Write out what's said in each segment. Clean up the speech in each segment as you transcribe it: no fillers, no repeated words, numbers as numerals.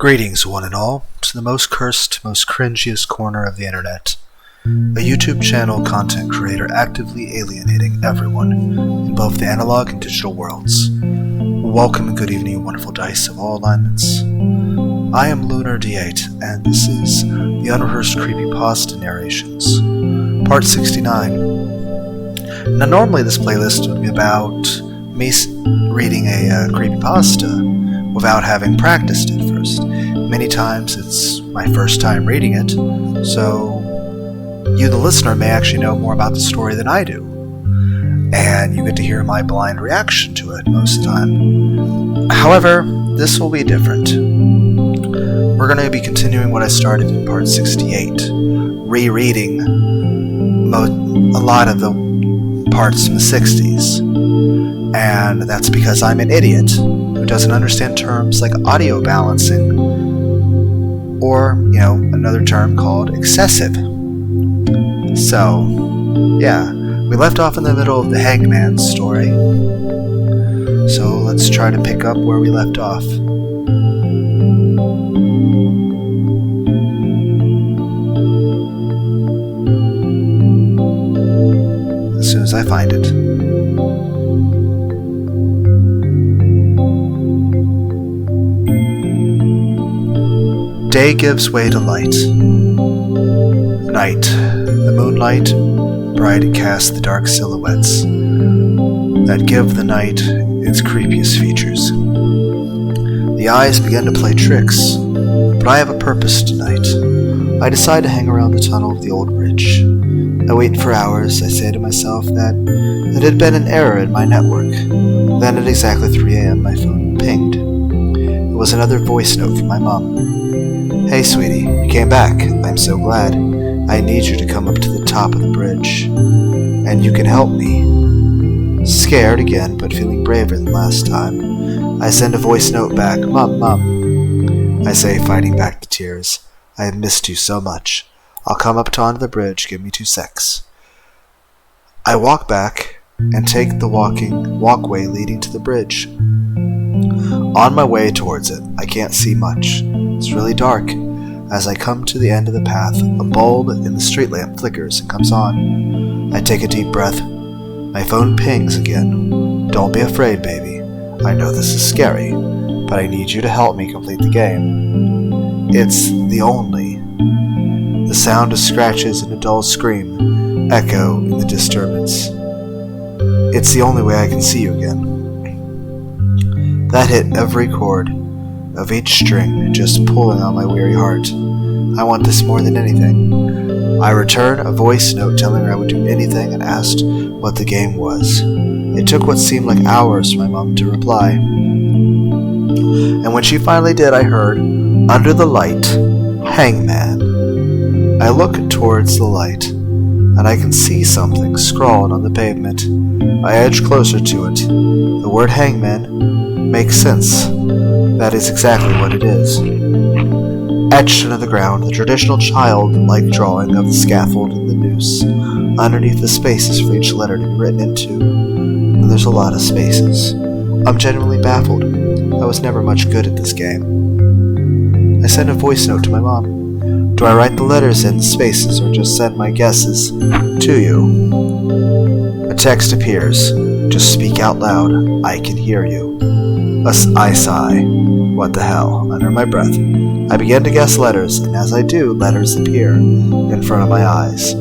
Greetings, one and all, to the most cursed, most cringiest corner of the internet. A YouTube channel content creator actively alienating everyone in both the analog and digital worlds. Welcome and good evening, wonderful dice of all alignments. I am Lunar D8, and this is the Unrehearsed Creepypasta Narrations, Part 69. Now, normally this playlist would be about me reading a creepypasta without having practiced it first. Many times it's my first time reading it, so you, the listener, may actually know more about the story than I do, and you get to hear my blind reaction to it most of the time. However, this will be different. We're going to be continuing what I started in Part 68, rereading a lot of the parts from the 60s, and that's because I'm an idiot who doesn't understand terms like audio balancing, or, another term called excessive. So, yeah, we left off in the middle of the hangman story, so let's try to pick up where we left off. As soon as I find it. Day gives way to light. Night. The moonlight, bright, casts the dark silhouettes that give the night its creepiest features. The eyes begin to play tricks, but I have a purpose tonight. I decide to hang around the tunnel of the old bridge. I wait for hours. I say to myself that it had been an error in my network. Then at exactly 3 a.m. my phone pinged. It was another voice note from my mom. "Hey sweetie, you came back. I'm so glad. I need you to come up to the top of the bridge, and you can help me." Scared again, but feeling braver than last time, I send a voice note back. Mom. I say, fighting back the tears. I have missed you so much. I'll come up onto the bridge. Give me 2 secs. I walk back and take the walkway leading to the bridge. On my way towards it, I can't see much. It's really dark. As I come to the end of the path, a bulb in the street lamp flickers and comes on. I take a deep breath. My phone pings again. "Don't be afraid, baby. I know this is scary, but I need you to help me complete the game." It's the only. The sound of scratches and a dull scream echo in the disturbance. It's the only way I can see you again. That hit every chord of each string, just pulling on my weary heart. I want this more than anything. I return a voice note telling her I would do anything and asked what the game was. It took what seemed like hours for my mom to reply. And when she finally did, I heard, "Under the light, hangman." I look towards the light, and I can see something scrawled on the pavement. I edge closer to it. The word hangman makes sense. That is exactly what it is. Etched into the ground, the traditional child-like drawing of the scaffold and the noose. Underneath the spaces for each letter to be written into. And there's a lot of spaces. I'm genuinely baffled. I was never much good at this game. I send a voice note to my mom. Do I write the letters in the spaces or just send my guesses to you? A text appears. Just speak out loud. I can hear you. I sigh. What the hell? Under my breath. I begin to guess letters, and as I do, letters appear in front of my eyes.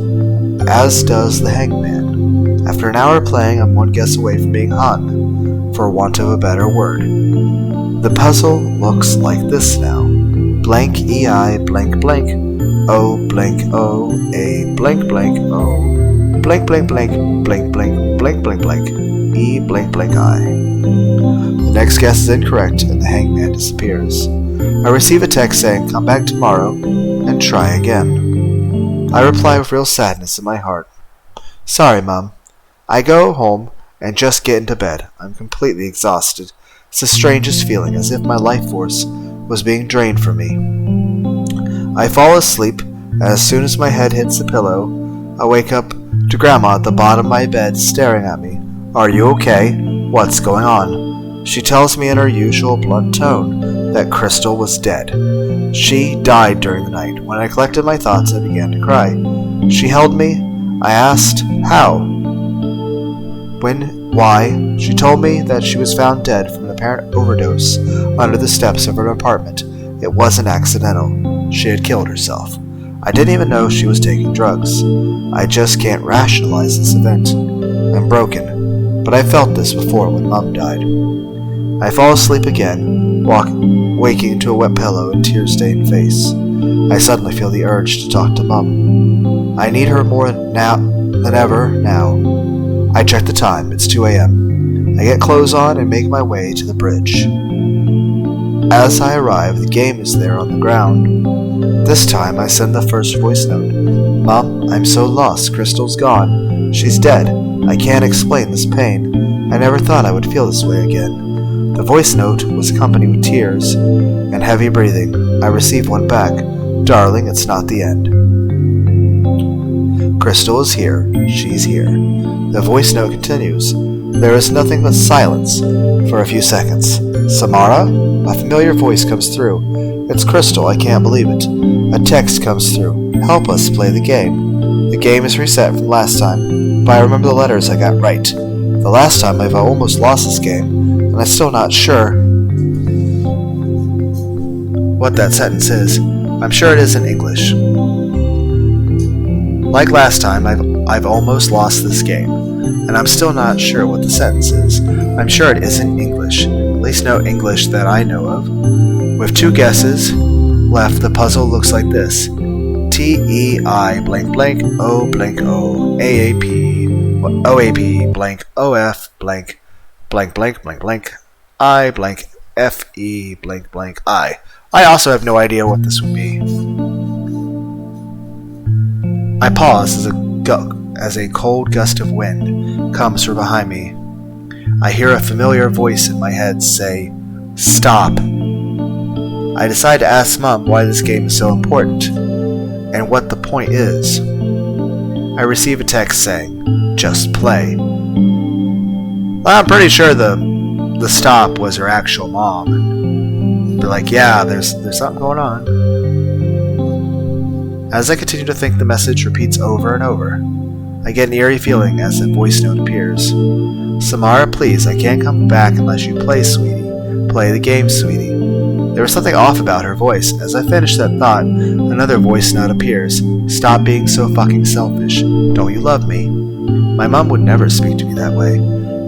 As does the hangman. After an hour playing, I'm one guess away from being hung, for want of a better word. The puzzle looks like this now. Blank EI blank blank O blank O A blank blank O blank blank blank blank blank blank blank blank E blank blank I. The next guess is incorrect, and the hangman disappears. I receive a text saying, "Come back tomorrow and try again." I reply with real sadness in my heart. "Sorry, Mom." I go home and just get into bed. I'm completely exhausted. It's the strangest feeling, as if my life force was being drained from me. I fall asleep. As soon as my head hits the pillow, I wake up to Grandma at the bottom of my bed staring at me. "Are you okay? What's going on?" She tells me in her usual blunt tone, that Crystal was dead. She died during the night. When I collected my thoughts, I began to cry. She held me. I asked, how? When? Why? She told me that she was found dead from an apparent overdose under the steps of her apartment. It wasn't accidental. She had killed herself. I didn't even know she was taking drugs. I just can't rationalize this event. I'm broken, but I felt this before when Mom died. I fall asleep again, waking to a wet pillow and tear-stained face. I suddenly feel the urge to talk to Mom. I need her more now than ever now. I check the time. It's 2 a.m. I get clothes on and make my way to the bridge. As I arrive, the game is there on the ground. This time, I send the first voice note. Mom, I'm so lost. Crystal's gone. She's dead. I can't explain this pain. I never thought I would feel this way again. The voice note was accompanied with tears and heavy breathing. I received one back. Darling, it's not the end. Crystal is here. She's here. The voice note continues. There is nothing but silence for a few seconds. Samara? A familiar voice comes through. It's Crystal. I can't believe it. A text comes through. Help us play the game. The game is reset from last time, but I remember the letters I got right. The last time I've almost lost this game, and I'm still not sure what that sentence is. I'm sure it is in English. Like last time, I've almost lost this game, and I'm still not sure what the sentence is. I'm sure it is in English, at least no English that I know of. With 2 guesses left, the puzzle looks like this. T-E-I blank blank O blank O A-A-P O-A-P blank O-F blank blank blank blank blank I blank F-E blank blank I. I also have no idea what this would be. I pause as a cold gust of wind comes from behind me. I hear a familiar voice in my head say, "Stop." I decide to ask Mom why this game is so important, and what the point is. I receive a text saying, "Just play." Well, I'm pretty sure the stop was her actual mom. They're like, yeah, there's something going on. As I continue to think, the message repeats over and over. I get an eerie feeling as the voice note appears. Samara, please, I can't come back unless you play, sweetie. Play the game, sweetie. There was something off about her voice. As I finish that thought, another voice note appears. Stop being so fucking selfish. Don't you love me? My mom would never speak to me that way.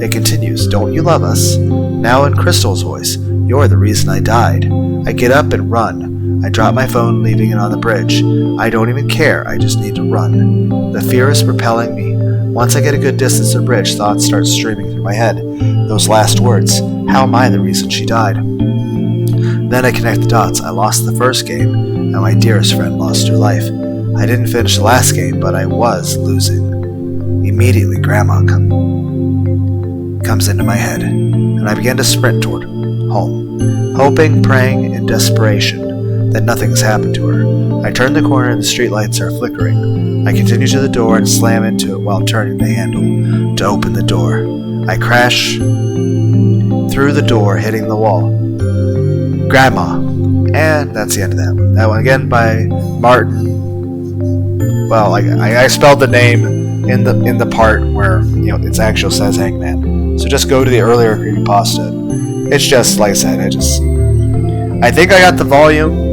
It continues. Don't you love us? Now in Crystal's voice. You're the reason I died. I get up and run. I drop my phone, leaving it on the bridge. I don't even care. I just need to run. The fear is propelling me. Once I get a good distance to the bridge, thoughts start streaming through my head. Those last words. How am I the reason she died? Then I connect the dots. I lost the first game, and my dearest friend lost her life. I didn't finish the last game, but I was losing. Immediately, Grandma comes into my head, and I begin to sprint toward home, hoping, praying, in desperation that nothing's happened to her. I turn the corner and the streetlights are flickering. I continue to the door and slam into it while turning the handle to open the door. I crash through the door, hitting the wall. Grandma. And that's the end of that one. That one again by Martin. Well, I spelled the name in the part where it actually says Hangman. So just go to the earlier creepypasta. It's just like I said. I think I got the volume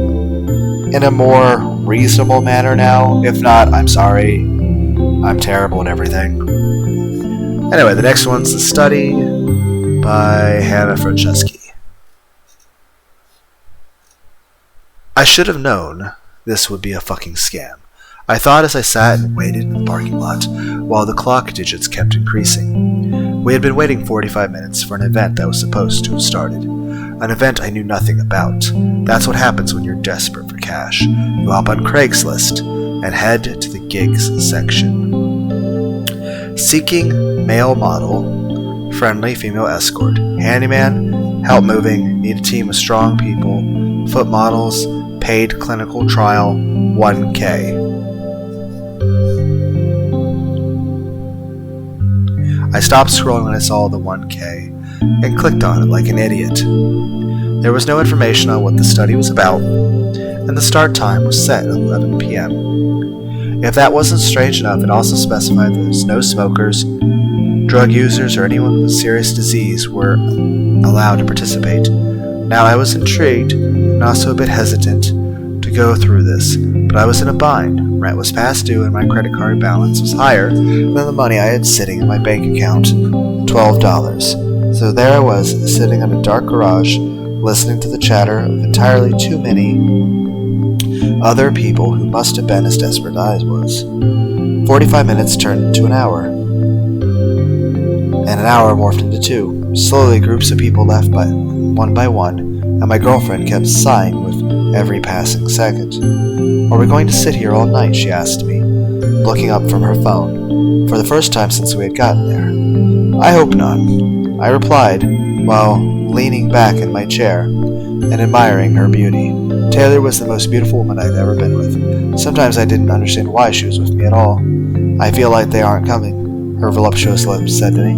in a more reasonable manner now. If not, I'm sorry. I'm terrible at everything. Anyway, the next one's The Study by Hannah Franceschi. I should have known this would be a fucking scam. I thought as I sat and waited in the parking lot while the clock digits kept increasing. We had been waiting 45 minutes for an event that was supposed to have started. An event I knew nothing about. That's what happens when you're desperate for cash. You hop on Craigslist and head to the gigs section. Seeking male model, friendly female escort, handyman, help moving, need a team of strong people, foot models, paid clinical trial, 1K. I stopped scrolling when I saw the 1K and clicked on it like an idiot. There was no information on what the study was about, and the start time was set at 11 p.m. If that wasn't strange enough, it also specified that no smokers, drug users, or anyone with serious disease were allowed to participate. Now I was intrigued and also a bit hesitant to go through this, but I was in a bind. Rent was past due and my credit card balance was higher than the money I had sitting in my bank account, $12. So there I was, sitting in a dark garage, listening to the chatter of entirely too many other people who must have been as desperate as I was. 45 minutes turned into an hour, and an hour morphed into 2. Slowly, groups of people left by one, and my girlfriend kept sighing with every passing second. "Are we going to sit here all night?" she asked me, looking up from her phone, for the first time since we had gotten there. "I hope not," I replied, while leaning back in my chair and admiring her beauty. Taylor was the most beautiful woman I'd ever been with. Sometimes I didn't understand why she was with me at all. "I feel like they aren't coming," her voluptuous lips said to me.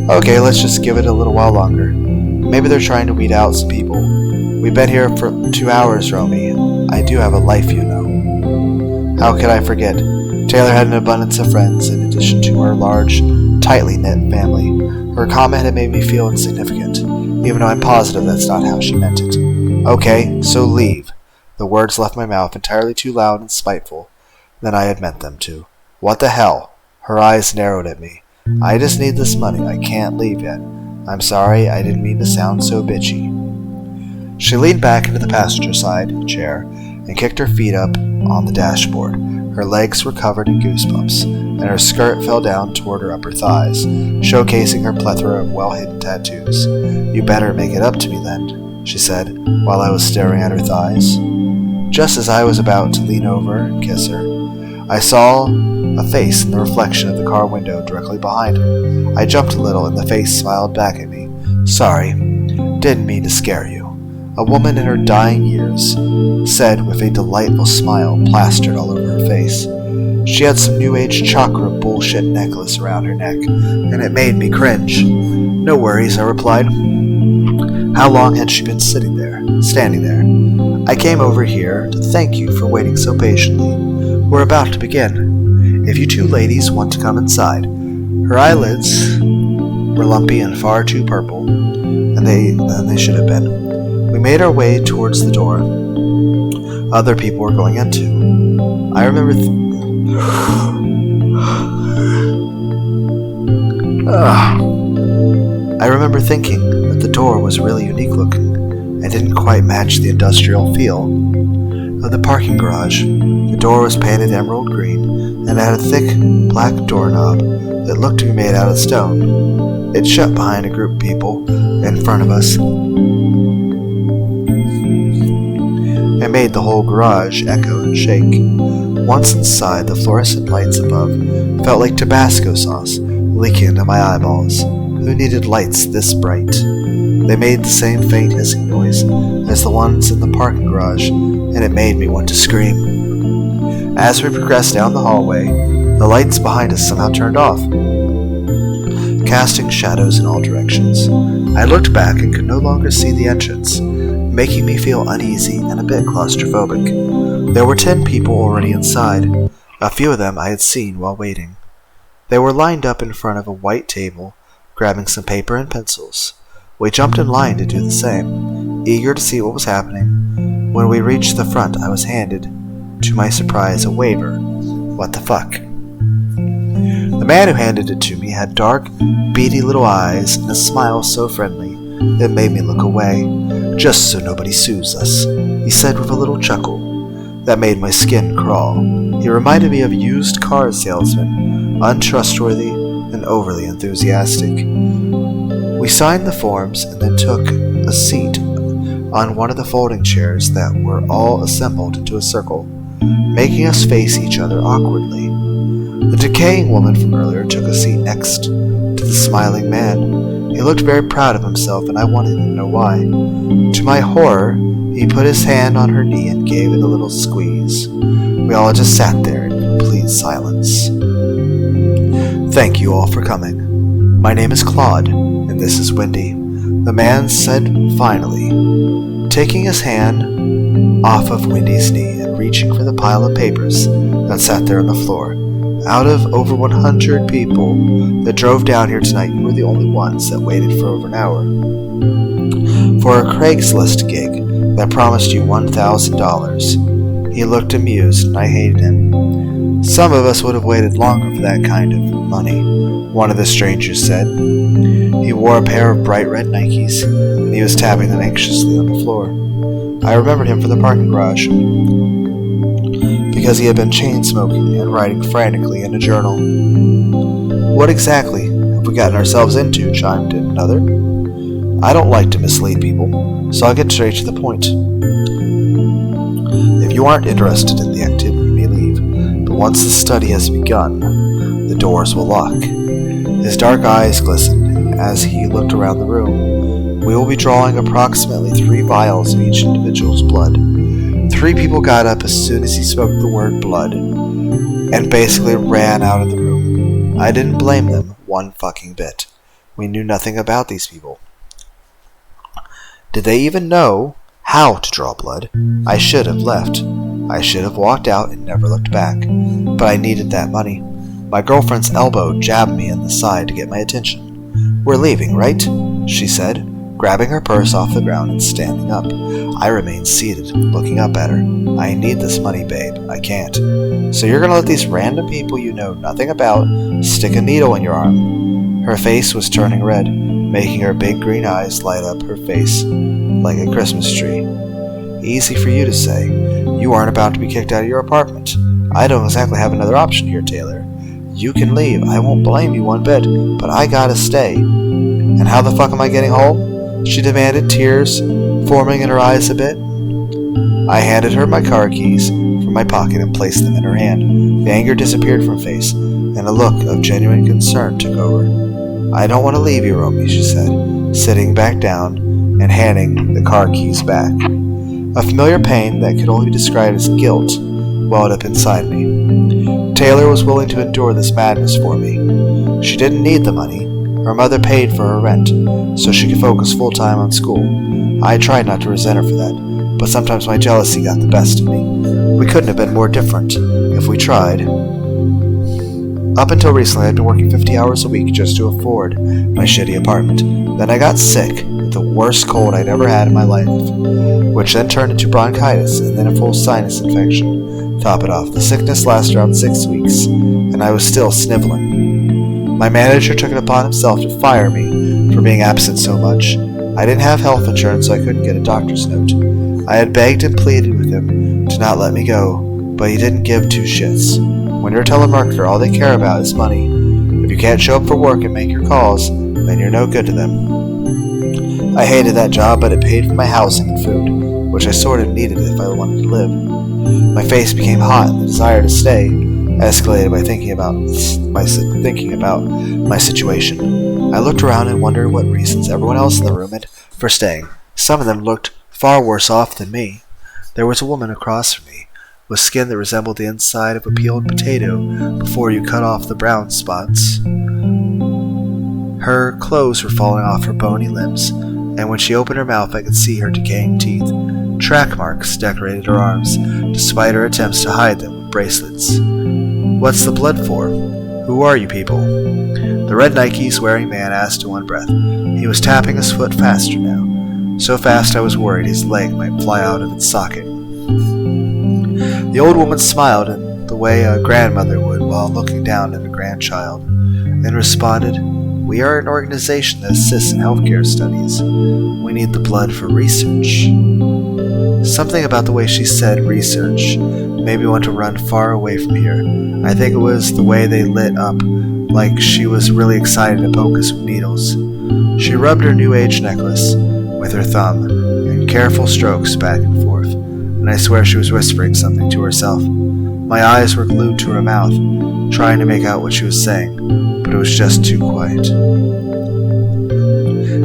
"Okay, let's just give it a little while longer. Maybe they're trying to weed out some people. We've been here for 2 hours, Romy. I do have a life, you know." How could I forget? Taylor had an abundance of friends in addition to her large, tightly knit family. Her comment had made me feel insignificant, even though I'm positive that's not how she meant it. "Okay, so leave." The words left my mouth entirely too loud and spiteful than I had meant them to. "What the hell?" Her eyes narrowed at me. "I just need this money. I can't leave yet. I'm sorry, I didn't mean to sound so bitchy." She leaned back into the passenger side chair and kicked her feet up on the dashboard. Her legs were covered in goosebumps, and her skirt fell down toward her upper thighs, showcasing her plethora of well-hidden tattoos. "You better make it up to me then," she said, while I was staring at her thighs. Just as I was about to lean over and kiss her, I saw a face in the reflection of the car window directly behind her. I jumped a little, and the face smiled back at me. "Sorry, didn't mean to scare you," a woman in her dying years said with a delightful smile plastered all over her face. She had some New Age chakra bullshit necklace around her neck, and it made me cringe. "No worries," I replied. How long had she been standing there? "I came over here to thank you for waiting so patiently. We're about to begin. If you two ladies want to come inside." Her eyelids were lumpy and far too purple than they should have been. We made our way towards the door other people were going into. I remember thinking that the door was really unique looking and didn't quite match the industrial feel of the parking garage. The door was painted emerald green and had a thick black doorknob that looked to be made out of stone. It shut behind a group of people in front of us and made the whole garage echo and shake. Once inside, the fluorescent lights above felt like Tabasco sauce leaking into my eyeballs. Who needed lights this bright? They made the same faint hissing noise as the ones in the parking garage, and it made me want to scream. As we progressed down the hallway, the lights behind us somehow turned off, casting shadows in all directions. I looked back and could no longer see the entrance, making me feel uneasy and a bit claustrophobic. There were 10 people already inside. A few of them I had seen while waiting. They were lined up in front of a white table, grabbing some paper and pencils. We jumped in line to do the same, eager to see what was happening. When we reached the front, I was handed, to my surprise, a waiver. What the fuck? The man who handed it to me had dark, beady little eyes and a smile so friendly it made me look away. "Just so nobody sues us," he said with a little chuckle that made my skin crawl. He reminded me of a used car salesman, untrustworthy and overly enthusiastic. We signed the forms and then took a seat on one of the folding chairs that were all assembled into a circle, making us face each other awkwardly. The decaying woman from earlier took a seat next to the smiling man. He looked very proud of himself, and I wanted to know why. To my horror, he put his hand on her knee and gave it a little squeeze. We all just sat there in complete silence. "Thank you all for coming. My name is Claude, and this is Wendy. the man said finally, taking his hand off of Wendy's knee and reaching for the pile of papers that sat there on the floor. Out of over 100 people that drove down here tonight, you were the only ones that waited for over an hour for a Craigslist gig that promised you $1,000. He looked amused, and I hated him. Some of us would have waited longer for that kind of money, one of the strangers said. He wore a pair of bright red Nikes, and he was tapping them anxiously on the floor. I remembered him from the parking garage, because he had been chain-smoking and writing frantically in a journal. What exactly have we gotten ourselves into? Chimed in another. I don't like to mislead people, so I'll get straight to the point. If you aren't interested in the activity, you may leave, but once the study has begun, the doors will lock. His dark eyes glistened as he looked around the room. We will be drawing approximately 3 vials of each individual's blood. 3 people got up as soon as he spoke the word blood, and basically ran out of the room. I didn't blame them one fucking bit. We knew nothing about these people. Did they even know how to draw blood? I should have left. I should have walked out and never looked back. But I needed that money. My girlfriend's elbow jabbed me in the side to get my attention. We're leaving, right? She said, grabbing her purse off the ground and standing up. I remained seated, looking up at her. I need this money, babe. I can't. So you're gonna let these random people you know nothing about stick a needle in your arm? Her face was turning red, making her big green eyes light up her face like a Christmas tree. Easy for you to say. You aren't about to be kicked out of your apartment. I don't exactly have another option here, Taylor. You can leave. I won't blame you one bit, but I gotta stay. And how the fuck am I getting home? She demanded, tears forming in her eyes a bit. I handed her my car keys from my pocket and placed them in her hand. The anger disappeared from her face, and a look of genuine concern took over. I don't want to leave you, Romy, she said, sitting back down and handing the car keys back. A familiar pain that could only be described as guilt welled up inside me. Taylor was willing to endure this madness for me. She didn't need the money. Her mother paid for her rent, so she could focus full-time on school. I tried not to resent her for that, but sometimes my jealousy got the best of me. We couldn't have been more different if we tried. Up until recently, I'd been working 50 hours a week just to afford my shitty apartment. Then I got sick with the worst cold I'd ever had in my life, which then turned into bronchitis and then a full sinus infection. Top it off, the sickness lasted around 6 weeks, and I was still sniveling. My manager took it upon himself to fire me for being absent so much. I didn't have health insurance, so I couldn't get a doctor's note. I had begged and pleaded with him to not let me go, but he didn't give 2 shits. When you're a telemarketer, all they care about is money. If you can't show up for work and make your calls, then you're no good to them. I hated that job, but it paid for my housing and food, which I sort of needed if I wanted to live. My face became hot, and the desire to stay escalated by thinking about my situation. I looked around and wondered what reasons everyone else in the room had for staying. Some of them looked far worse off than me. There was a woman across from me, with skin that resembled the inside of a peeled potato before you cut off the brown spots. Her clothes were falling off her bony limbs, and when she opened her mouth I could see her decaying teeth. Track marks decorated her arms, despite her attempts to hide them with bracelets. What's the blood for? Who are you people? The red Nikes wearing man asked in one breath. He was tapping his foot faster now, so fast I was worried his leg might fly out of its socket. The old woman smiled in the way a grandmother would while looking down at a grandchild, and responded, "We are an organization that assists in healthcare studies. We need the blood for research." Something about the way she said research made me want to run far away from here. I think it was the way they lit up, like she was really excited to poke us with needles. She rubbed her New Age necklace with her thumb, in careful strokes back and forth, and I swear she was whispering something to herself. My eyes were glued to her mouth, trying to make out what she was saying, but it was just too quiet.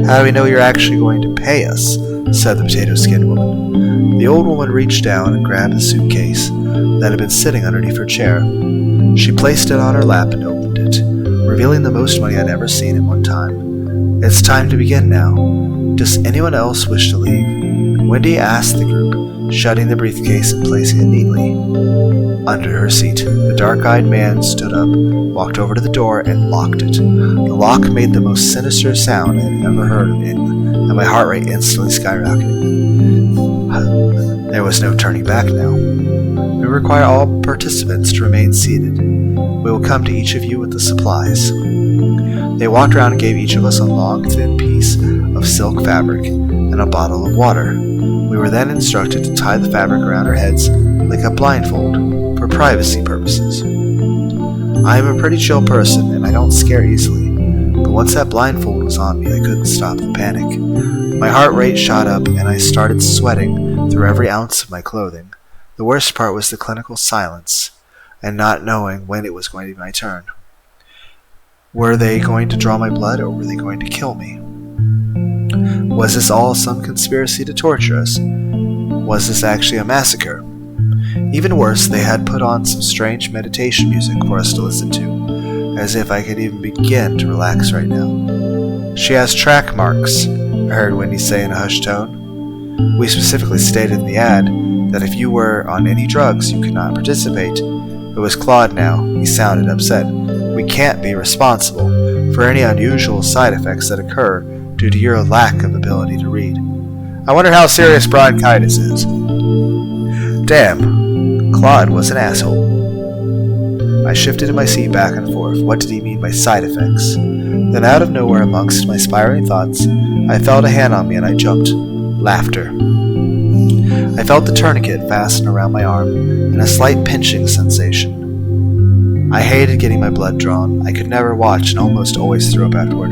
"How do we know you're actually going to pay us?" said the potato-skinned woman. The old woman reached down and grabbed the suitcase that had been sitting underneath her chair. She placed it on her lap and opened it, revealing the most money I'd ever seen at one time. "It's time to begin now. Does anyone else wish to leave? Wendy asked the group, shutting the briefcase and placing it neatly under her seat. The dark-eyed man stood up, walked over to the door, and locked it. The lock made the most sinister sound I had ever heard of it, and my heart rate instantly skyrocketed. There was no turning back now. We require all participants to remain seated. We will come to each of you with the supplies. They walked around and gave each of us a long, thin piece of silk fabric and a bottle of water. We were then instructed to tie the fabric around our heads like a blindfold for privacy purposes. I am a pretty chill person and I don't scare easily, but once that blindfold was on me, I couldn't stop the panic. My heart rate shot up and I started sweating through every ounce of my clothing. The worst part was the clinical silence and not knowing when it was going to be my turn. Were they going to draw my blood or were they going to kill me? Was this all some conspiracy to torture us? Was this actually a massacre? Even worse, they had put on some strange meditation music for us to listen to, as if I could even begin to relax right now. She has track marks, I heard Wendy say in a hushed tone. We specifically stated in the ad that if you were on any drugs, you could not participate. It was Claude now. He sounded upset. We can't be responsible for any unusual side effects that occur due to your lack of ability to read. I wonder how serious bronchitis is. Damn, Claude was an asshole. I shifted in my seat back and forth. What did he mean by side effects? Then out of nowhere amongst my spiraling thoughts, I felt a hand on me and I jumped. Laughter. I felt the tourniquet fasten around my arm and a slight pinching sensation. I hated getting my blood drawn. I could never watch and almost always threw up afterward.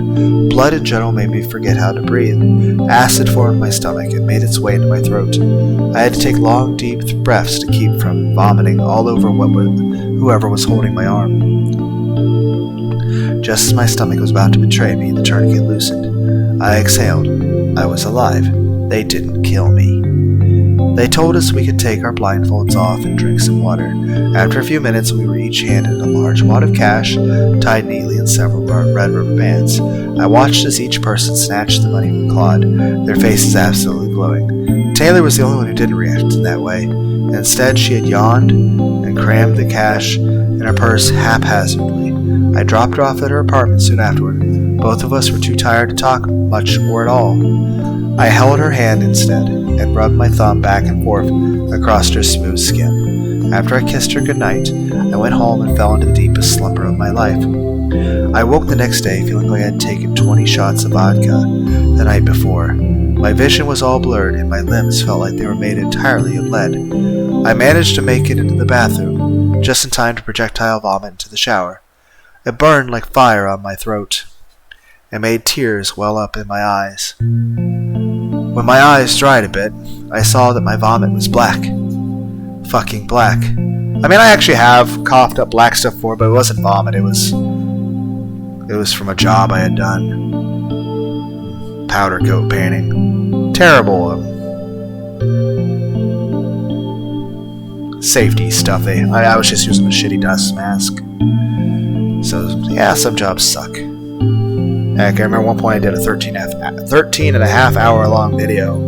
Blood in general made me forget how to breathe. Acid formed in my stomach and made its way into my throat. I had to take long, deep breaths to keep from vomiting all over whoever was holding my arm. Just as my stomach was about to betray me, the tourniquet loosened. I exhaled. I was alive. They didn't kill me. They told us we could take our blindfolds off and drink some water. After a few minutes, we were each handed a large wad of cash, tied neatly in several red rubber bands. I watched as each person snatched the money from Claude, their faces absolutely glowing. Taylor was the only one who didn't react in that way. Instead, she had yawned and crammed the cash in her purse haphazardly. I dropped her off at her apartment soon afterward. Both of us were too tired to talk much more at all. I held her hand instead, and rubbed my thumb back and forth across her smooth skin. After I kissed her goodnight, I went home and fell into the deepest slumber of my life. I woke the next day feeling like I had taken 20 shots of vodka the night before. My vision was all blurred, and my limbs felt like they were made entirely of lead. I managed to make it into the bathroom, just in time to projectile vomit into the shower. It burned like fire on my throat. It made tears well up in my eyes. When my eyes dried a bit, I saw that my vomit was black. Fucking black. I mean, I actually have coughed up black stuff before, but it wasn't vomit. It was from a job I had done. Powder coat painting. Terrible. Safety stuff. I was just using a shitty dust mask. So, yeah, some jobs suck. Heck, I remember one point I did a 13 and a half hour long video.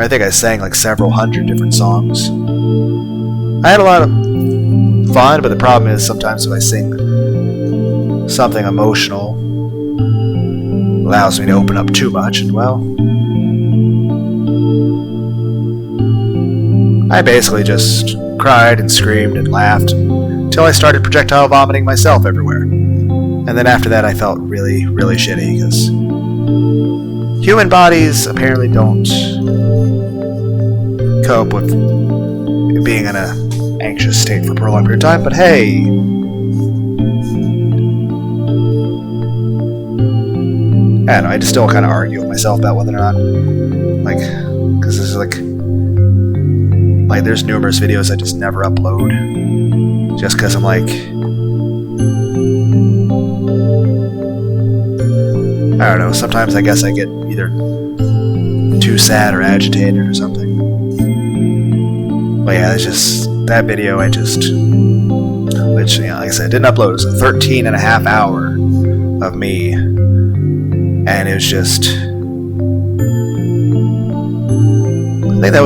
I think I sang like several hundred different songs. I had a lot of fun, but the problem is sometimes if I sing something emotional, it allows me to open up too much, and well, I basically just cried and screamed and laughed until I started projectile vomiting myself everywhere. And then after that I felt really, really shitty because human bodies apparently don't cope with being in an anxious state for a prolonged period of time, but hey, I don't know, I just still kind of argue with myself about whether or not, like, because this is like there's numerous videos I just never upload, just because I'm like, I don't know, sometimes I guess I get either too sad or agitated or something. But yeah, it's just, that video which, like I said, didn't upload. It was a 13 and a half hour of me And it was just, I think that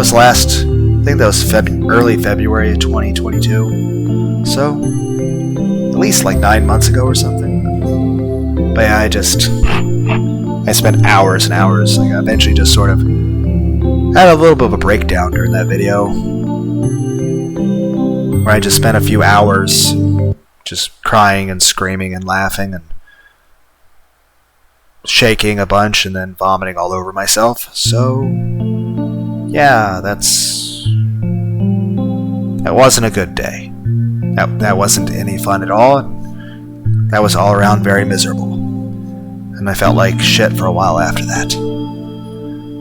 was early February of 2022. So, at least like 9 months ago or something. But yeah, I spent hours and hours. Like, I eventually just sort of had a little bit of a breakdown during that video, where I just spent a few hours just crying and screaming and laughing and shaking a bunch and then vomiting all over myself. So, yeah, that wasn't a good day. That wasn't any fun at all. That was all around very miserable. And I felt like shit for a while after that.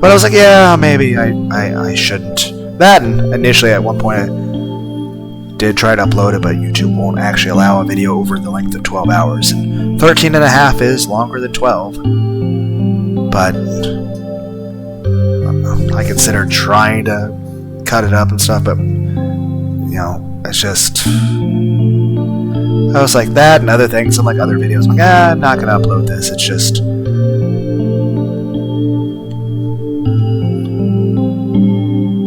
But I was like, yeah, maybe I shouldn't. That, and initially at one point I did try to upload it, but YouTube won't actually allow a video over the length of 12 hours. And 13 and a half is longer than 12. But I considered trying to cut it up and stuff, but, you know, it's just, I was like that and other things. I'm like other videos. I'm like, I'm not gonna upload this. It's just,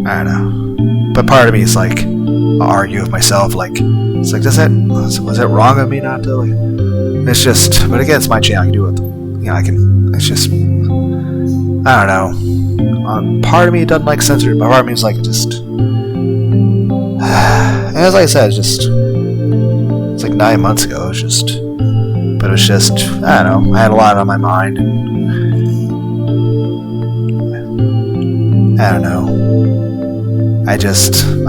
I don't know. But part of me is like, I'll argue with myself. Like, it's like, was it wrong of me not to? Like, it's just, but again, it's my channel. I can do it. You know, I can. It's just, I don't know. Part of me doesn't like censored, but part of me is like, just. And as I said, it's like 9 months ago. It was just, but it was just, I don't know. I had a lot on my mind, and I don't know.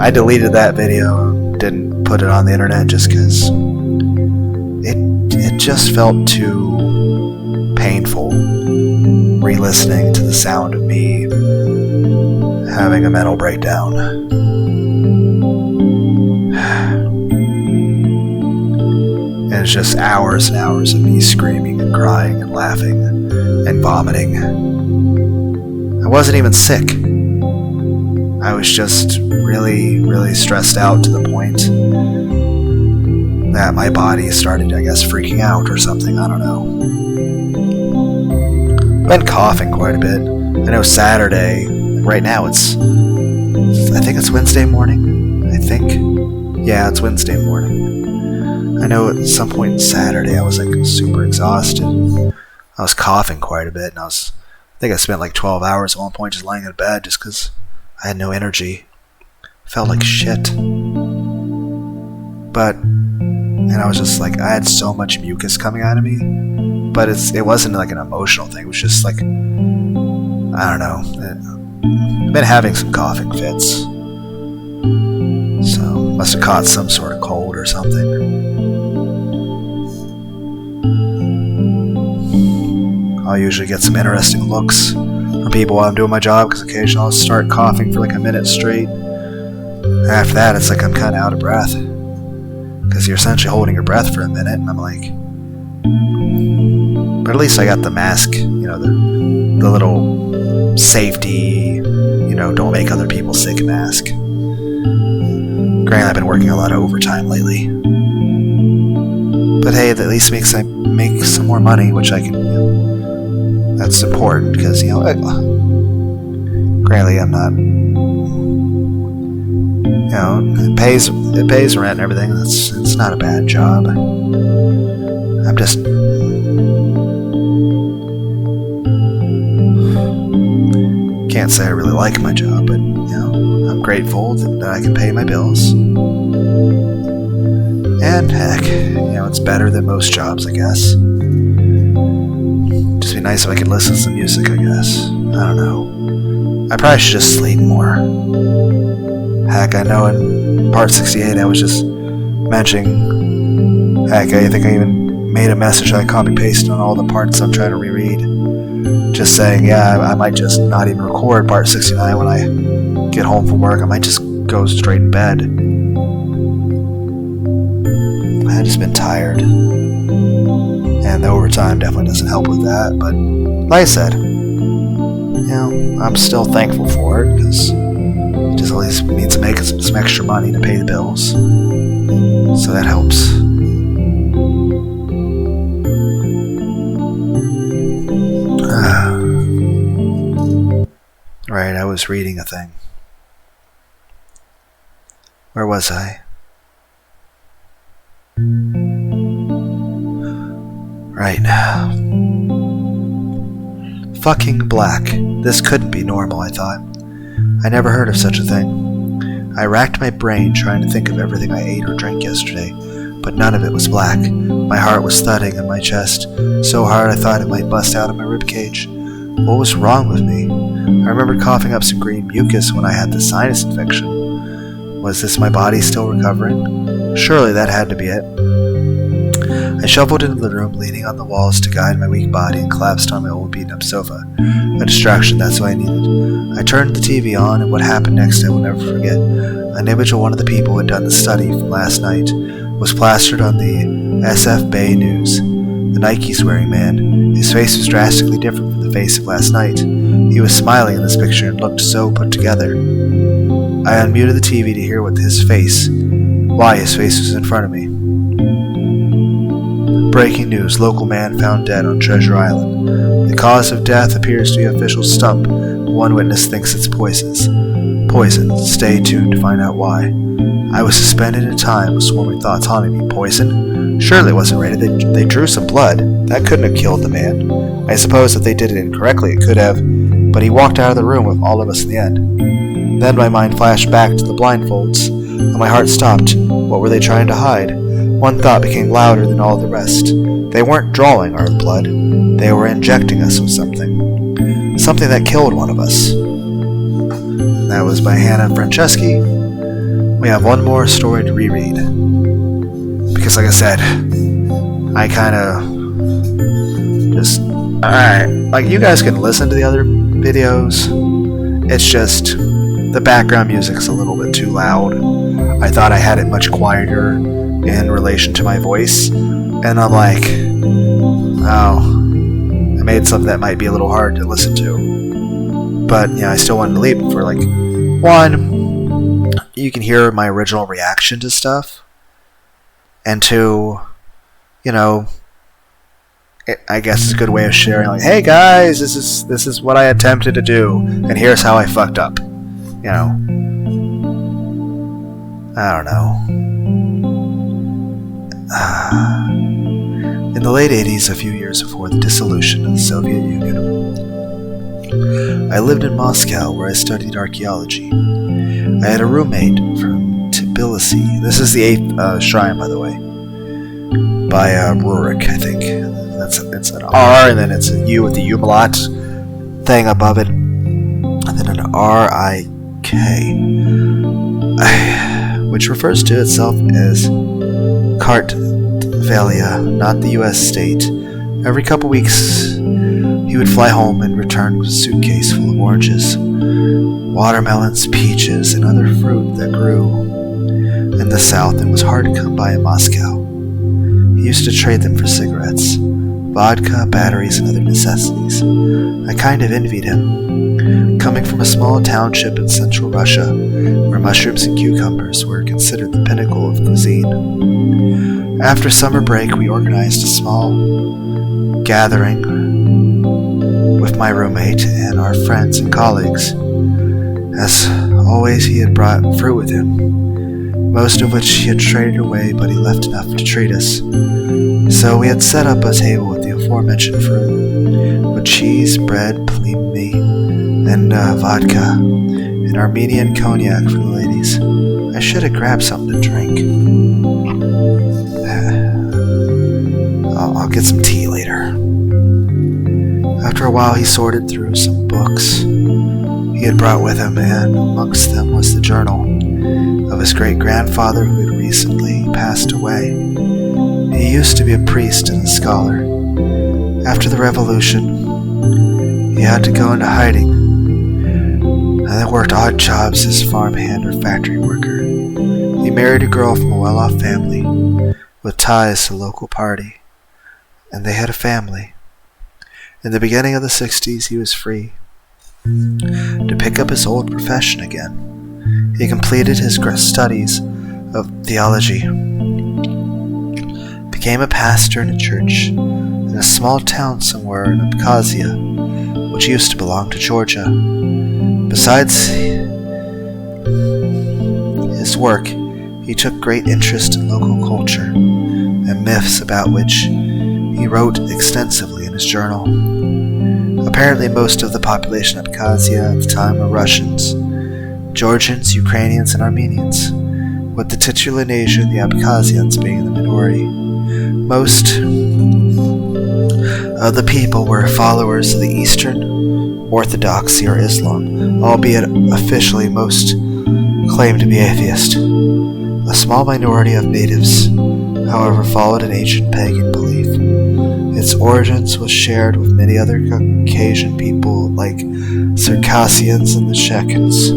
I deleted that video and didn't put it on the internet just because it just felt too painful re-listening to the sound of me having a mental breakdown. And it's just hours and hours of me screaming and crying and laughing and vomiting. I wasn't even sick. I was just really, really stressed out to the point that my body started, I guess, freaking out or something. I don't know. Been coughing quite a bit. I know Saturday, right now I think it's Wednesday morning. I think. Yeah, it's Wednesday morning. I know at some point Saturday I was like super exhausted. I was coughing quite a bit, and I think I spent like 12 hours at one point just lying in bed just because I had no energy. Felt like shit. But, and I was just like, I had so much mucus coming out of me. But it wasn't like an emotional thing. It was just like, I don't know. I've been having some coughing fits. So, must have caught some sort of cold or something. I'll usually get some interesting looks from people while I'm doing my job, because occasionally I'll start coughing for like a minute straight. And after that, it's like I'm kind of out of breath, because you're essentially holding your breath for a minute, and I'm like, but at least I got the mask, you know, the little safety, you know, don't make other people sick mask. Granted, I've been working a lot of overtime lately, but hey, that at least makes I make some more money, which I can, you know, that's important, because, you know, granted, I'm not, you know, it pays rent and everything. It's not a bad job. I'm just, can't say I really like my job, but, you know, I'm grateful that I can pay my bills. And heck, you know, it's better than most jobs, I guess. Just be nice if I could listen to some music, I guess. I don't know. I probably should just sleep more. Heck, I know in part 68 I was just mentioning, heck, I think I even made a message I copy-pasted on all the parts I'm trying to reread. Just saying, yeah, I might just not even record part 69 when I get home from work. I might just go straight in bed. I've just been tired. And the overtime definitely doesn't help with that. But like I said, you know, I'm still thankful for it, because it just at least means making some extra money to pay the bills. So that helps. was reading a thing. Where was I? Right. Fucking black. This couldn't be normal, I thought. I never heard of such a thing. I racked my brain trying to think of everything I ate or drank yesterday, but none of it was black. My heart was thudding in my chest, so hard I thought it might bust out of my ribcage. What was wrong with me? I remember coughing up some green mucus when I had the sinus infection. Was this my body still recovering? Surely that had to be it. I shuffled into the room, leaning on the walls to guide my weak body, and collapsed on my old beaten-up sofa. A distraction, that's what I needed. I turned the TV on, and what happened next I will never forget. An image of one of the people who had done the study from last night was plastered on the SF Bay News. The Nikes-wearing man. His face was drastically different from the face of last night. He was smiling in this picture and looked so put together. I unmuted the TV to hear why his face was in front of me. Breaking news. Local man found dead on Treasure Island. The cause of death appears to be official stump. One witness thinks it's poison. Stay tuned to find out why. I was suspended in time with swarming thoughts haunting me. Poison? Surely it wasn't rated. They drew some blood. That couldn't have killed the man. I suppose if they did it incorrectly, it could have, but he walked out of the room with all of us in the end. Then my mind flashed back to the blindfolds, and my heart stopped. What were they trying to hide? One thought became louder than all the rest. They weren't drawing our blood. They were injecting us with something. Something that killed one of us. That was by Hannah Franceschi. We have one more story to reread. Because like I said, I kind of just... Alright, like you guys can listen to the other videos. It's just the background music's a little bit too loud. I thought I had it much quieter in relation to my voice, and I'm like, oh, I made something that might be a little hard to listen to. But, I still wanted to leave it for, one, you can hear my original reaction to stuff, and two, I guess it's a good way of sharing, hey guys, this is what I attempted to do, and here's how I fucked up. I don't know. In the late 80s, a few years before the dissolution of the Soviet Union, I lived in Moscow where I studied archaeology. I had a roommate from Tbilisi. This is the 8th shrine, by the way, by Rurik, I think. It's an R, and then it's a U with the Umalot thing above it, and then an R-I-K, which refers to itself as Kartvelia, not the U.S. state. Every couple weeks, he would fly home and return with a suitcase full of oranges, watermelons, peaches, and other fruit that grew in the south and was hard to come by in Moscow. He used to trade them for cigarettes, vodka, batteries, and other necessities. I kind of envied him. Coming from a small township in central Russia, where mushrooms and cucumbers were considered the pinnacle of cuisine. After summer break, we organized a small gathering with my roommate and our friends and colleagues. As always, he had brought fruit with him, most of which he had traded away, but he left enough to treat us. So we had set up a table with the aforementioned fruit, with cheese, bread, plimi, and vodka, and Armenian cognac for the ladies. I should have grabbed something to drink. I'll get some tea later. After a while, he sorted through some books he had brought with him, and amongst them was the journal of his great-grandfather who had recently passed away. He used to be a priest and a scholar. After the revolution, he had to go into hiding, and then worked odd jobs as farmhand or factory worker. He married a girl from a well-off family with ties to the local party, and they had a family. In the beginning of the 60s, he was free to pick up his old profession again. He completed his studies of theology, became a pastor in a church in a small town somewhere in Abkhazia, which used to belong to Georgia. Besides his work, he took great interest in local culture and myths about which he wrote extensively in his journal. Apparently most of the population of Abkhazia at the time were Russians, Georgians, Ukrainians, and Armenians, with the titular nation, the Abkhazians, being the minority. Most of the people were followers of the Eastern Orthodoxy or Islam, albeit officially most claimed to be atheist. A small minority of natives, however, followed an ancient pagan belief. Its origins was shared with many other Caucasian people like Circassians and the Shekins,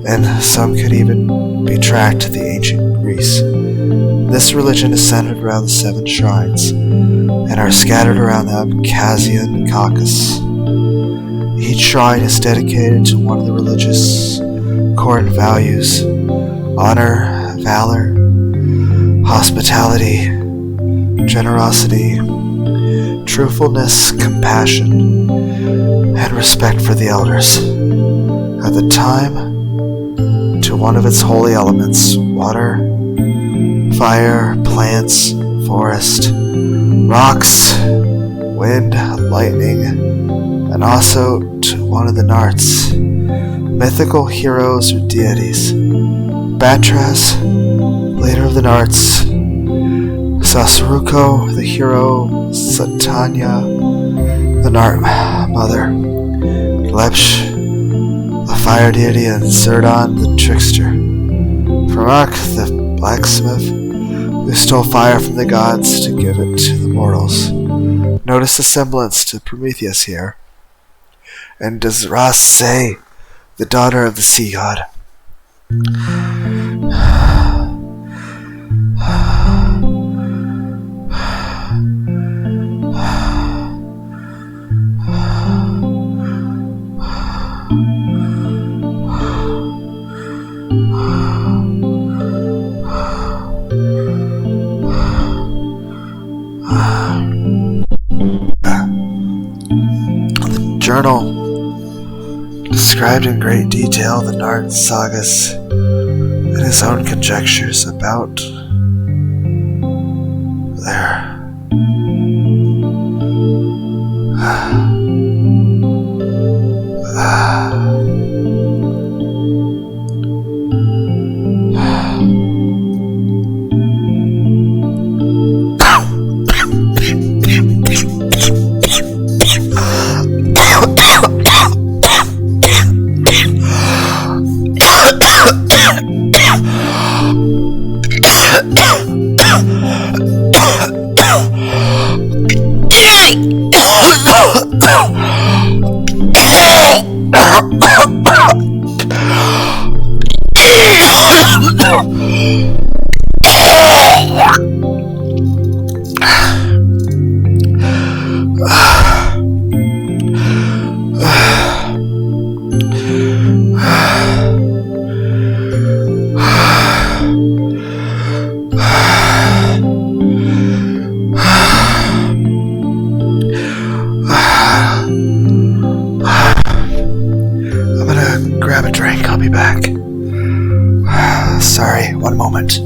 and some could even be tracked to the ancient Greece. This religion is centered around the 7 shrines, and are scattered around the Abkhazian Caucasus. Each shrine is dedicated to one of the religious core values: honor, valor, hospitality, generosity, truthfulness, compassion, and respect for the elders. At the time, to one of its holy elements: water, fire, plants, forest, rocks, wind, lightning, and also to one of the Narts, mythical heroes or deities: Batras, leader of the Narts; Sasruko, the hero; Satanya, the Nart mother; Lepsh, the fire deity; and Serdon, the trickster; Farak, the blacksmith, who stole fire from the gods to give it to the mortals. Notice the semblance to Prometheus here. And Dazrase, the daughter of the sea god. The journal described in great detail the Nart sagas and his own conjectures about their grab a drink. I'll be back. Sorry, one moment.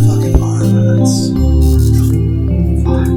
Fucking marvelous. Fuck.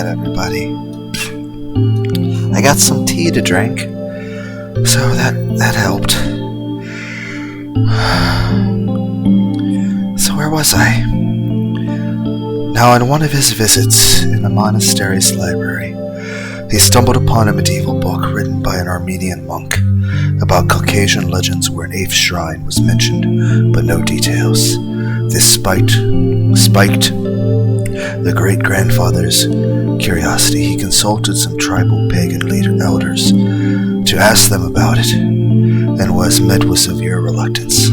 that, everybody. I got some tea to drink, so that helped. So where was I? Now, on one of his visits in the monastery's library, he stumbled upon a medieval book written by an Armenian monk about Caucasian legends where an 8th shrine was mentioned, but no details. This spiked the great-grandfather's curiosity. He consulted some tribal pagan elders to ask them about it, and was met with severe reluctance.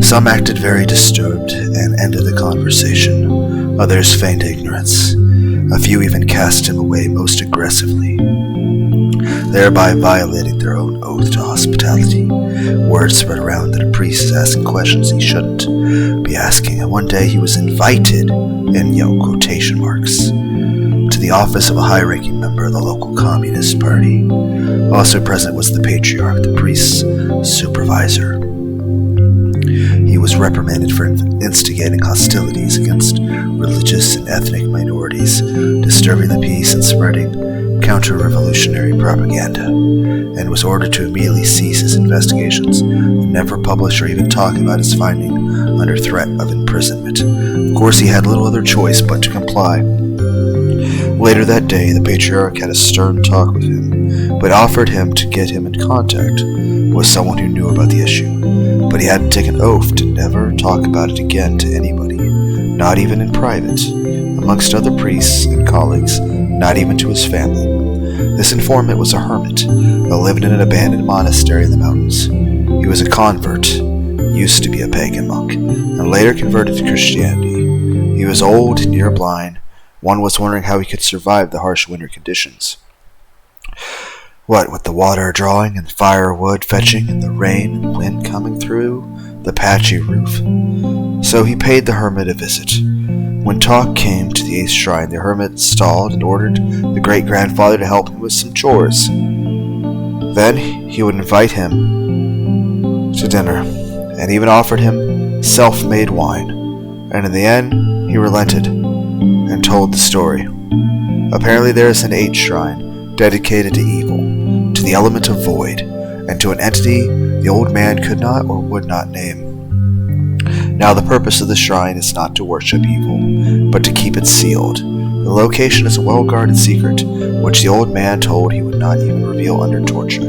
Some acted very disturbed and ended the conversation. Others feigned ignorance. A few even cast him away most aggressively, thereby violating their own oath to hospitality. Word spread around that a priest is asking questions he shouldn't be asking, and one day he was invited, in quotation marks, to the office of a high-ranking member of the local Communist Party. Also present was the patriarch, the priest's supervisor. He was reprimanded for instigating hostilities against religious and ethnic minorities, disturbing the peace and spreading counter-revolutionary propaganda, and was ordered to immediately cease his investigations and never publish or even talk about his finding under threat of imprisonment. Of course, he had little other choice but to comply. Later that day, the patriarch had a stern talk with him, but offered him to get him in contact with someone who knew about the issue. But he had to take an oath to never talk about it again to anybody, not even in private, amongst other priests and colleagues, not even to his family. This informant was a hermit that lived in an abandoned monastery in the mountains. He was a convert, used to be a pagan monk, and later converted to Christianity. He was old, near blind. One was wondering how he could survive the harsh winter conditions. What with the water drawing and firewood fetching and the rain and wind coming through the patchy roof. So he paid the hermit a visit. When talk came to the 8th shrine, the hermit stalled and ordered the great-grandfather to help him with some chores. Then he would invite him to dinner, and even offered him self-made wine. And in the end, he relented and told the story. Apparently there is an 8th shrine dedicated to evil, to the element of void, and to an entity the old man could not or would not name. Now the purpose of the shrine is not to worship evil, but to keep it sealed. The location is a well-guarded secret, which the old man told he would not even reveal under torture.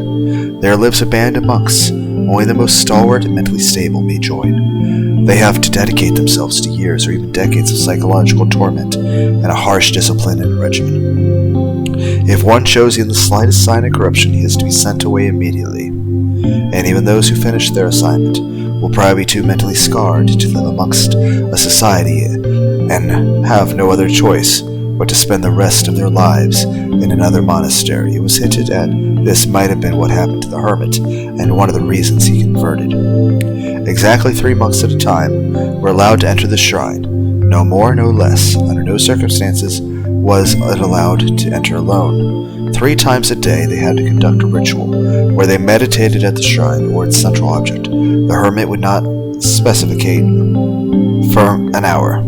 There lives a band of monks. Only the most stalwart and mentally stable may join. They have to dedicate themselves to years or even decades of psychological torment and a harsh discipline and regimen. If one shows even the slightest sign of corruption, he is to be sent away immediately. And even those who finish their assignment will probably be too mentally scarred to live amongst a society and have no other choice but to spend the rest of their lives in another monastery. It was hinted at this might have been what happened to the hermit, and one of the reasons he converted. Exactly 3 monks at a time were allowed to enter the shrine, no more, no less. Under no circumstances was it allowed to enter alone. 3 times a day they had to conduct a ritual, where they meditated at the shrine or its central object. The hermit would not specificate for an hour.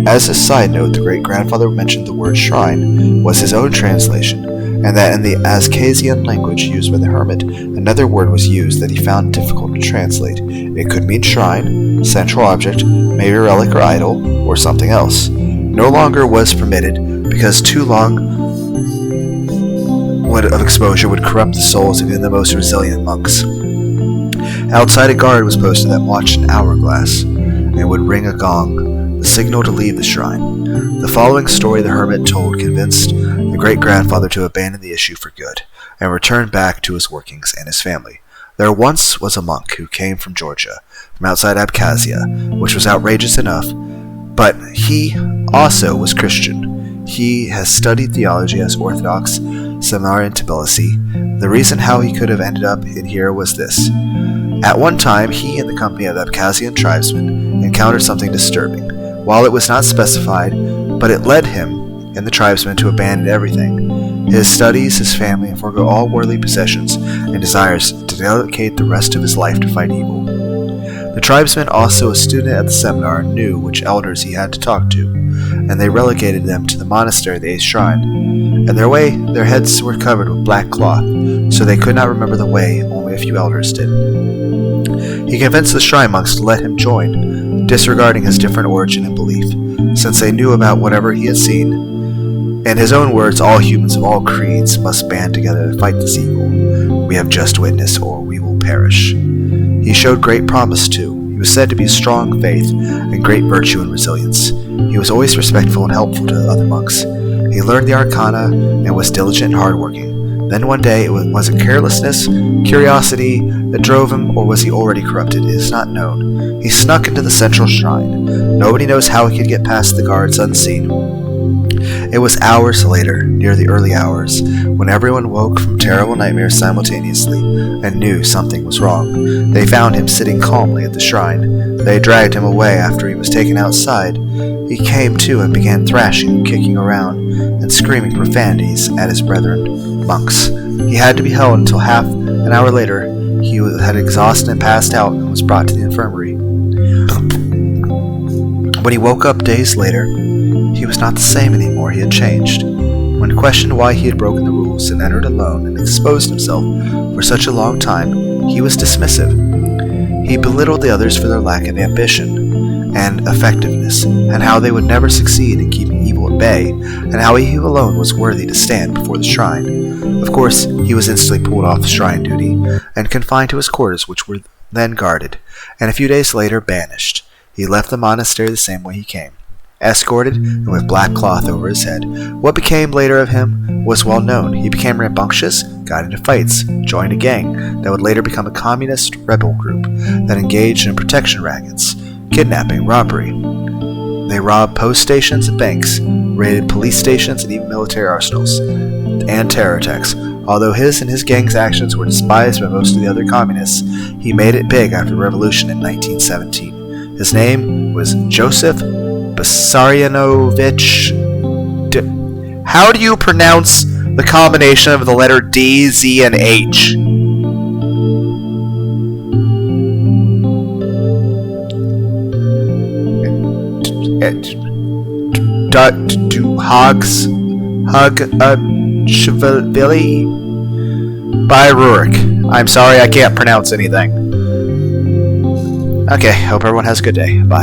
As a side note, the great-grandfather mentioned the word shrine was his own translation, and that in the Abkhazian language used by the hermit, another word was used that he found difficult to translate. It could mean shrine, central object, maybe a relic or idol, or something else. No longer was permitted, because too long of exposure would corrupt the souls of even the most resilient monks. Outside a guard was posted that watched an hourglass, and would ring a gong, the signal to leave the shrine. The following story the hermit told convinced the great-grandfather to abandon the issue for good, and return back to his workings and his family. There once was a monk who came from Georgia, from outside Abkhazia, which was outrageous enough, but he also was Christian. He has studied theology as Orthodox seminary in Tbilisi. The reason how he could have ended up in here was this. At one time, he and the company of Abkhazian tribesmen encountered something disturbing. While it was not specified, but it led him and the tribesmen to abandon everything, his studies, his family, and forego all worldly possessions and desires to dedicate the rest of his life to fight evil. The tribesman, also a student at the seminar, knew which elders he had to talk to. and they relegated them to the monastery of the 8th shrine. At their way, their heads were covered with black cloth, so they could not remember the way, only a few elders did. He convinced the shrine monks to let him join, disregarding his different origin and belief, since they knew about whatever he had seen. In his own words, all humans of all creeds must band together to fight this evil we have just witnessed, or we will perish. He showed great promise, too. He was said to be strong faith and great virtue and resilience. He was always respectful and helpful to other monks. He learned the arcana and was diligent and hardworking. Then one day, was it carelessness, curiosity that drove him, or was he already corrupted? It is not known. He snuck into the central shrine. Nobody knows how he could get past the guards unseen. It was hours later, near the early hours, when everyone woke from terrible nightmares simultaneously and knew something was wrong. They found him sitting calmly at the shrine. They dragged him away after he was taken outside. He came to and began thrashing and kicking around and screaming profanities at his brethren, monks. He had to be held until half an hour later. He had exhausted and passed out and was brought to the infirmary. When he woke up days later, he was not the same anymore. He had changed. When questioned why he had broken the rules and entered alone and exposed himself for such a long time, he was dismissive. He belittled the others for their lack of ambition and effectiveness, and how they would never succeed in keeping evil at bay, and how he alone was worthy to stand before the shrine. Of course, he was instantly pulled off shrine duty and confined to his quarters, which were then guarded, and a few days later banished. He left the monastery the same way he came, escorted and with black cloth over his head. What became later of him was well known. He became rambunctious, got into fights, joined a gang that would later become a communist rebel group that engaged in protection rackets, kidnapping, robbery. They robbed post stations and banks, raided police stations and even military arsenals, and terror attacks. Although his and his gang's actions were despised by most of the other communists, he made it big after the revolution in 1917. His name was Joseph Vissarionovich. How do you pronounce the combination of the letter D, Z, and H? Hugashvili by Rurik. I'm sorry, I can't pronounce anything. Okay, hope everyone has a good day. Bye.